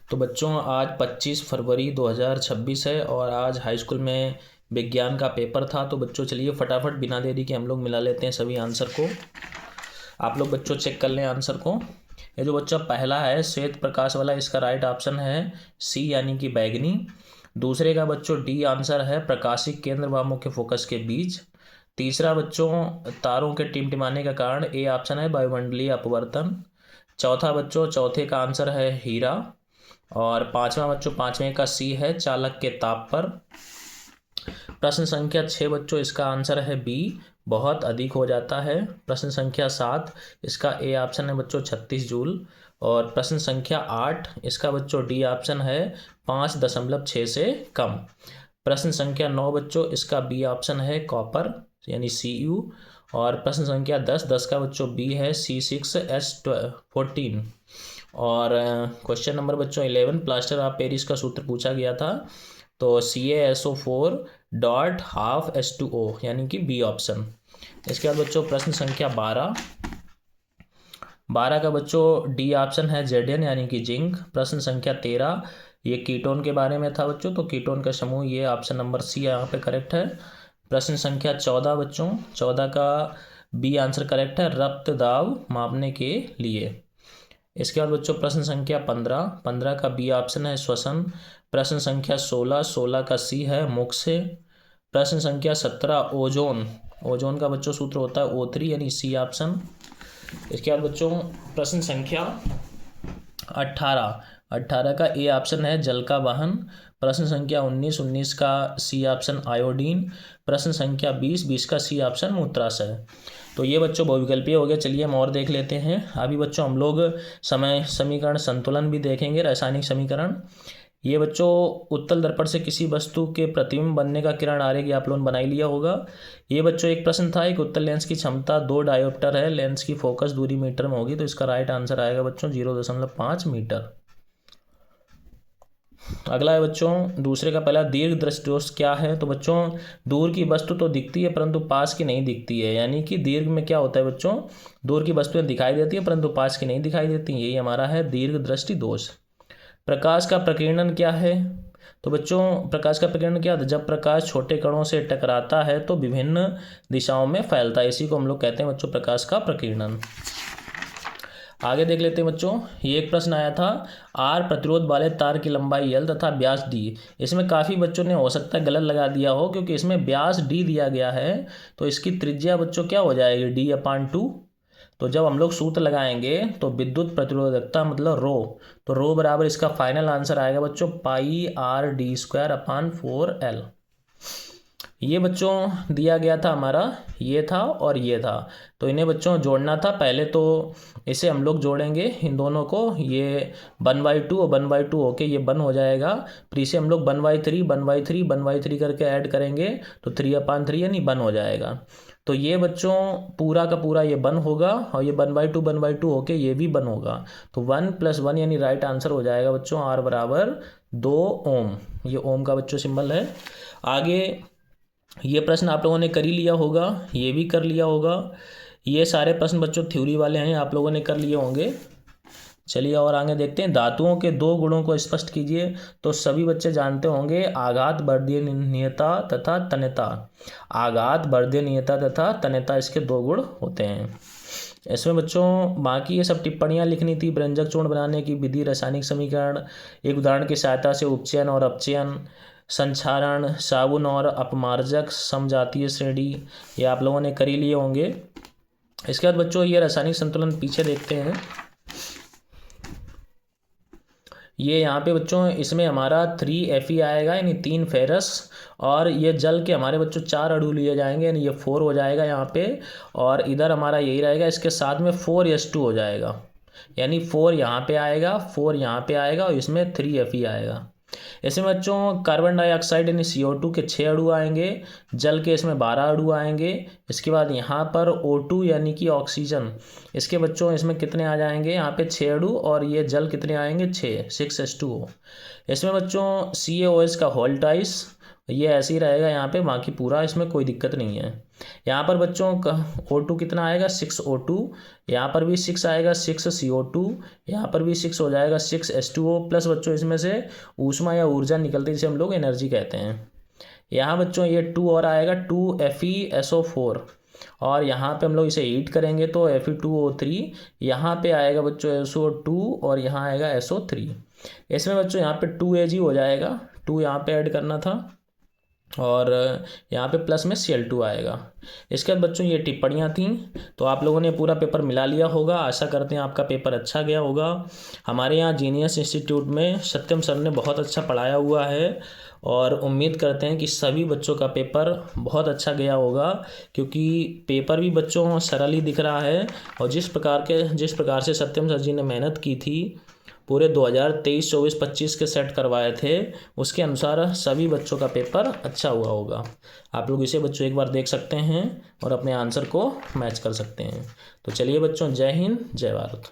तो बच्चों आज 25 फरवरी 2026 है और आज हाई स्कूल में विज्ञान का पेपर था। तो बच्चों चलिए फटाफट बिना देरी के हम लोग मिला लेते हैं सभी आंसर को। आप लोग बच्चों चेक कर लें आंसर को। ये जो बच्चा पहला है श्वेत प्रकाश वाला, इसका राइट ऑप्शन है सी यानी कि बैगनी। दूसरे का बच्चों डी आंसर है प्रकाशिक केंद्र व मुख्य फोकस के बीच। तीसरा बच्चों तारों के टिमटिमाने का कारण, ए ऑप्शन है वायुमंडलीय अपवर्तन। चौथा बच्चों चौथे का आंसर है हीरा। और पांचवा बच्चों पांचवें का सी है चालक के ताप पर। प्रश्न संख्या 6 बच्चों इसका आंसर है बी, बहुत अधिक हो जाता है। प्रश्न संख्या 7 इसका ए ऑप्शन है बच्चों 36 जूल। और प्रश्न संख्या 8 इसका बच्चों डी ऑप्शन है 5.6 से कम। प्रश्न संख्या 9 बच्चों इसका बी ऑप्शन है कॉपर यानी Cu। और प्रश्न संख्या 10 का बच्चों बी है C6H14। और क्वेश्चन नंबर बच्चों 11 प्लास्टर ऑफ पेरिस का सूत्र पूछा गया था, तो CaSO4 डॉट हाफ H2O यानी कि बी ऑप्शन। इसके बाद बच्चों प्रश्न संख्या 12 का बच्चों डी ऑप्शन है Zn यानी कि जिंक। प्रश्न संख्या 13 ये कीटोन के बारे में था बच्चों, तो कीटोन का समूह ये ऑप्शन नंबर सी यहाँ पे करेक्ट है। प्रश्न संख्या 14 बच्चों 14 का बी आंसर करेक्ट है, रक्त दाब मापने के लिए। इसके बाद बच्चों प्रश्न संख्या 15 का बी ऑप्शन है श्वसन। प्रश्न संख्या 16 का सी है मुख से। प्रश्न संख्या 17 ओजोन का बच्चों सूत्र होता है O3 यानी सी ऑप्शन। इसके बाद बच्चों प्रश्न संख्या 18 का ए ऑप्शन है जल का वाहन। प्रश्न संख्या 19 का सी ऑप्शन आयोडीन। प्रश्न संख्या 20 का सी ऑप्शन मूत्राशय। तो ये बच्चों बहुविकल्पीय हो गया। चलिए हम और देख लेते हैं। अभी बच्चों हम लोग समय समीकरण संतुलन भी देखेंगे, रासायनिक समीकरण। ये बच्चों उत्तल दर्पण से किसी वस्तु के प्रतिबिंब बनने का किरण आरेख आप लोगों ने बना ही लिया होगा। ये बच्चों एक प्रश्न था, एक उत्तल लेंस की क्षमता 2 डायोप्टर है, लेंस की फोकस दूरी मीटर में होगी, तो इसका राइट आंसर आएगा बच्चों 0.5 मीटर। अगला है बच्चों दूसरे का पहला, दीर्घ दृष्टि दोष क्या है। तो बच्चों दूर की वस्तु तो दिखती है परंतु पास की नहीं दिखती है, यानी कि दीर्घ में क्या होता है बच्चों, दूर की वस्तुएं दिखाई देती है परंतु पास की नहीं दिखाई देती, यही हमारा है दीर्घ दृष्टि दोष। प्रकाश का प्रकीर्णन क्या है। तो बच्चों प्रकाश का प्रकीर्णन क्या है, जब प्रकाश छोटे कणों से टकराता है तो विभिन्न दिशाओं में फैलता है, इसी को हम लोग कहते हैं बच्चों प्रकाश का प्रकीर्णन। आगे देख लेते हैं बच्चों। ये एक प्रश्न आया था, आर प्रतिरोध वाले तार की लंबाई L तथा व्यास D। इसमें काफ़ी बच्चों ने हो सकता है गलत लगा दिया हो, क्योंकि इसमें व्यास D दिया गया है, तो इसकी त्रिज्या बच्चों क्या हो जाएगी D/2। तो जब हम लोग सूत्र लगाएंगे तो विद्युत प्रतिरोधकता मतलब रो, तो रो बराबर इसका फाइनल आंसर आएगा बच्चों πRD²/4L। ये बच्चों दिया गया था हमारा, ये था और ये था, तो इन्हें बच्चों जोड़ना था। पहले तो इसे हम लोग जोड़ेंगे इन दोनों को, ये 1/2 और 1/2 होके ये 1 हो जाएगा। फिर इसे हम लोग 1/3 1/3 1/3 करके ऐड करेंगे तो 3/3 यानी 1 हो जाएगा। तो ये बच्चों पूरा का पूरा ये 1 होगा और ये 1/2 1/2 होके ये भी 1 होगा, तो 1 + 1 यानी राइट आंसर हो जाएगा बच्चों R बराबर 2 ओम। ये ओम का बच्चों सिंबल है। आगे ये प्रश्न आप लोगों ने कर ही लिया होगा, ये भी कर लिया होगा। ये सारे प्रश्न बच्चों थ्योरी वाले हैं, आप लोगों ने कर लिए होंगे। चलिए और आगे देखते हैं, धातुओं के 2 गुणों को स्पष्ट कीजिए। तो सभी बच्चे जानते होंगे आघात वर्धनीयता तथा तन्यता। आघात वर्धनीयता तथा तन्यता इसके 2 गुण होते हैं। इसमें बच्चों बाकी ये सब टिप्पणियां लिखनी थी, व्यंजक चूर्ण बनाने की विधि, रासायनिक समीकरण, एक उदाहरण की सहायता से उपचयन और अपचयन, संक्षारण, साबुन और अपमार्जक, समजातीय श्रेणी, ये आप लोगों ने कर ही लिए होंगे। इसके बाद बच्चों ये रासायनिक संतुलन पीछे देखते हैं। ये यहाँ पे बच्चों इसमें हमारा 3Fe आएगा यानी 3 फेरस, और ये जल के हमारे बच्चों 4 अणु लिए जाएंगे यानी ये 4 हो जाएगा यहाँ पे, और इधर हमारा यही रहेगा, इसके साथ में 4S2 हो जाएगा, यानी 4 यहाँ पे आएगा, 4 यहाँ पे आएगा और इसमें 3Fe आएगा। इसमें बच्चों कार्बन डाइऑक्साइड यानी CO2 के 6 अणु आएंगे, जल के इसमें 12 अणु आएंगे। इसके बाद यहाँ पर O2 यानी कि ऑक्सीजन, इसके बच्चों इसमें कितने आ जाएंगे, यहाँ पे 6 अणु, और ये जल कितने आएंगे 6 6H2O। इसमें बच्चों CaOH का होल्टाइस ये ऐसे ही रहेगा यहाँ पे, बाकी पूरा इसमें कोई दिक्कत नहीं है। यहाँ पर बच्चों का O2 कितना आएगा 6O2, यहाँ पर भी 6 आएगा 6CO2, यहाँ पर भी 6 हो जाएगा 6H2O प्लस बच्चों इसमें से ऊष्मा या ऊर्जा निकलती है जिसे हम लोग एनर्जी कहते हैं। यहाँ बच्चों ये 2 और आएगा 2FeSO4, और यहाँ पे हम लोग इसे हीट करेंगे तो Fe2O3, यहाँ पे आएगा बच्चों SO2 और यहाँ आएगा SO3। इसमें बच्चों यहाँ पे 2Ag हो जाएगा, 2 यहाँ पे ऐड करना था, और यहाँ पे प्लस में Cl2 आएगा। इसके बाद बच्चों ये टिप्पणियाँ थीं, तो आप लोगों ने पूरा पेपर मिला लिया होगा। आशा करते हैं आपका पेपर अच्छा गया होगा। हमारे यहाँ जीनियस इंस्टीट्यूट में सत्यम सर ने बहुत अच्छा पढ़ाया हुआ है, और उम्मीद करते हैं कि सभी बच्चों का पेपर बहुत अच्छा गया होगा, क्योंकि पेपर भी बच्चों सरल ही दिख रहा है। और जिस प्रकार से सत्यम सर जी ने मेहनत की थी, पूरे 2023, 24, 25 के सेट करवाए थे, उसके अनुसार सभी बच्चों का पेपर अच्छा हुआ होगा। आप लोग इसे बच्चों एक बार देख सकते हैं और अपने आंसर को मैच कर सकते हैं। तो चलिए बच्चों, जय हिंद, जय भारत।